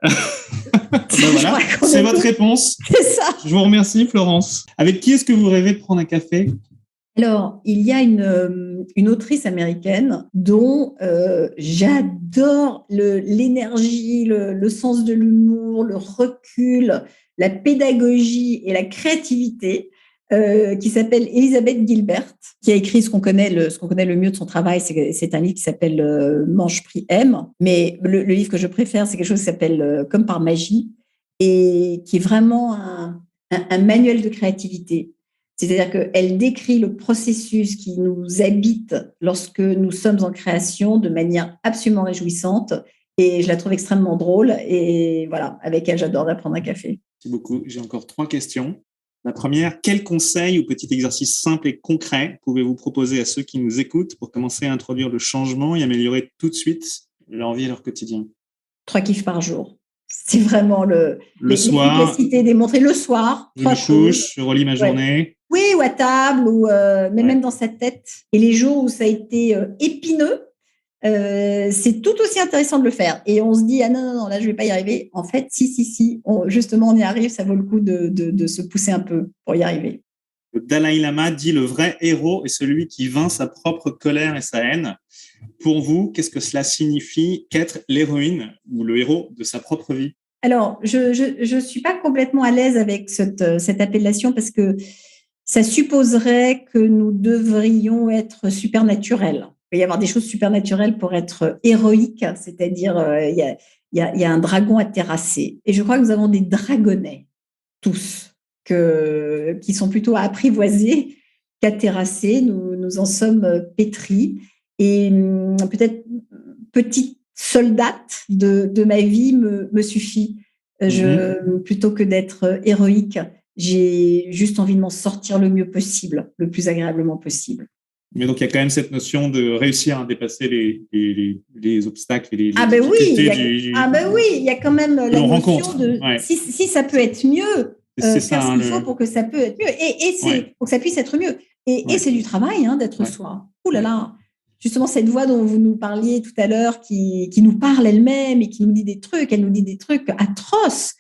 Voilà, c'est votre réponse. C'est ça. Je vous remercie, Florence. Avec qui est-ce que vous rêvez de prendre un café? Alors, il y a une autrice américaine dont j'adore l'énergie, le sens de l'humour, le recul, la pédagogie et la créativité, qui s'appelle Elizabeth Gilbert, qui a écrit ce qu'on connaît le mieux de son travail. C'est un livre qui s'appelle Mange, prie, aime. Mais le livre que je préfère, c'est quelque chose qui s'appelle Comme par magie, et qui est vraiment un manuel de créativité. C'est-à-dire qu'elle décrit le processus qui nous habite lorsque nous sommes en création de manière absolument réjouissante, et je la trouve extrêmement drôle. Et voilà, avec elle, j'adore d'apprendre un café. Merci beaucoup. J'ai encore 3 questions. La première, quel conseil ou petit exercice simple et concret pouvez-vous proposer à ceux qui nous écoutent pour commencer à introduire le changement et améliorer tout de suite leur vie et leur quotidien? 3 kiffs par jour. C'est vraiment soir. Démontré le soir. Je me couche, je relis ma journée. Oui, ou à table, mais même dans sa tête. Et les jours où ça a été épineux, c'est tout aussi intéressant de le faire. Et on se dit, ah non, là, je ne vais pas y arriver. En fait, si, justement, on y arrive, ça vaut le coup de se pousser un peu pour y arriver. Le Dalai Lama dit le vrai héros est celui qui vainc sa propre colère et sa haine. Pour vous, qu'est-ce que cela signifie qu'être l'héroïne ou le héros de sa propre vie? Alors, je suis pas complètement à l'aise avec cette appellation, parce que ça supposerait que nous devrions être supernaturels. Il peut y avoir des choses supernaturelles pour être héroïque, c'est-à-dire il y a un dragon à terrasser. Et je crois que nous avons des dragonnets, tous, qui sont plutôt à apprivoiser qu'à terrasser. Nous en sommes pétris. Et peut-être petite soldate de ma vie me suffit. Plutôt que d'être héroïque, j'ai juste envie de m'en sortir le mieux possible, le plus agréablement possible. Mais donc, il y a quand même cette notion de réussir à dépasser les obstacles et les difficultés. Oui, il y a quand même la notion de ouais. si ça peut être mieux, faire ce qu'il faut pour que ça peut être mieux, pour que ça puisse être mieux. Et c'est du travail d'être soi. Ouh là là, justement cette voix dont vous nous parliez tout à l'heure, qui nous parle elle-même et qui nous dit des trucs, elle nous dit des trucs atroces.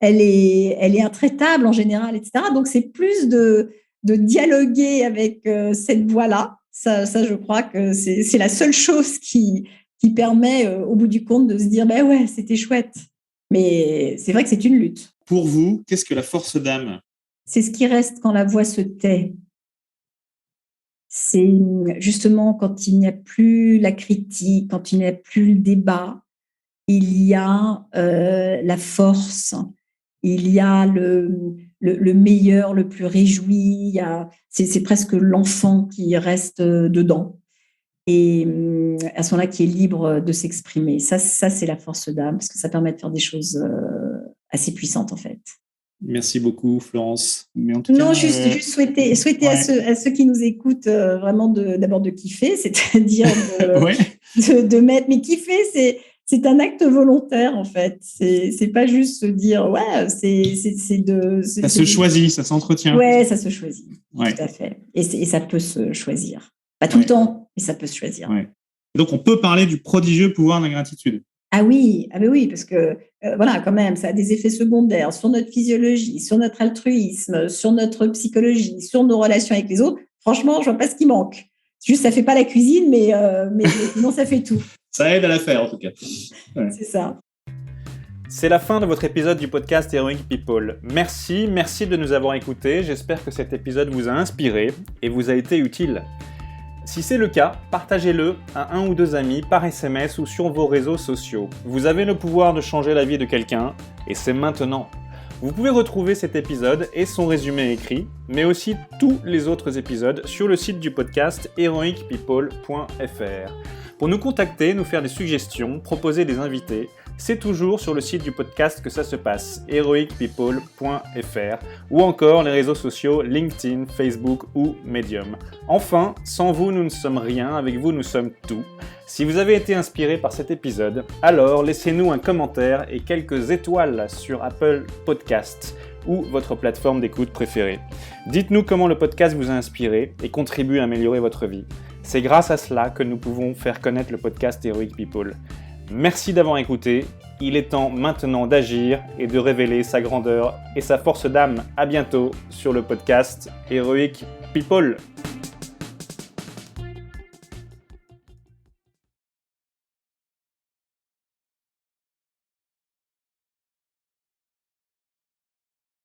Elle est intraitable en général, etc. Donc, c'est plus de dialoguer avec cette voix-là. Ça, je crois que c'est la seule chose qui permet, au bout du compte, de se dire ben ouais, c'était chouette. Mais c'est vrai que c'est une lutte. Pour vous, qu'est-ce que la force d'âme? C'est ce qui reste quand la voix se tait. C'est justement quand il n'y a plus la critique, quand il n'y a plus le débat, il y a la force, il y a le meilleur, le plus réjoui, c'est presque l'enfant qui reste dedans. Et à ce moment-là, qui est libre de s'exprimer. Ça, c'est la force d'âme, parce que ça permet de faire des choses assez puissantes, en fait. Merci beaucoup, Florence. Mais en tout non, cas, juste souhaiter ouais. à ceux qui nous écoutent vraiment d'abord de kiffer, c'est-à-dire Ouais. de mettre. Mais kiffer, c'est un acte volontaire, en fait. C'est pas juste se dire, ouais, Ça se choisit, ça s'entretient. Ouais, ça se choisit. Ouais. Tout à fait. Et ça peut se choisir. Pas tout le temps, mais ça peut se choisir. Ouais. Donc, on peut parler du prodigieux pouvoir de la gratitude. Ah oui, parce que voilà, quand même, ça a des effets secondaires sur notre physiologie, sur notre altruisme, sur notre psychologie, sur nos relations avec les autres. Franchement, je vois pas ce qui manque. Juste, ça fait pas la cuisine, mais sinon, ça fait tout. Ça aide à la faire, en tout cas. Ouais. C'est ça. C'est la fin de votre épisode du podcast Heroic People. Merci de nous avoir écoutés. J'espère que cet épisode vous a inspiré et vous a été utile. Si c'est le cas, partagez-le à 1 ou 2 amis par SMS ou sur vos réseaux sociaux. Vous avez le pouvoir de changer la vie de quelqu'un, et c'est maintenant. Vous pouvez retrouver cet épisode et son résumé écrit, mais aussi tous les autres épisodes sur le site du podcast heroicpeople.fr. Pour nous contacter, nous faire des suggestions, proposer des invités, c'est toujours sur le site du podcast que ça se passe, heroicpeople.fr, ou encore les réseaux sociaux LinkedIn, Facebook ou Medium. Enfin, sans vous, nous ne sommes rien, avec vous, nous sommes tout. Si vous avez été inspiré par cet épisode, alors laissez-nous un commentaire et quelques étoiles sur Apple Podcasts ou votre plateforme d'écoute préférée. Dites-nous comment le podcast vous a inspiré et contribue à améliorer votre vie. C'est grâce à cela que nous pouvons faire connaître le podcast Heroic People. Merci d'avoir écouté, il est temps maintenant d'agir et de révéler sa grandeur et sa force d'âme. À bientôt sur le podcast Heroic People.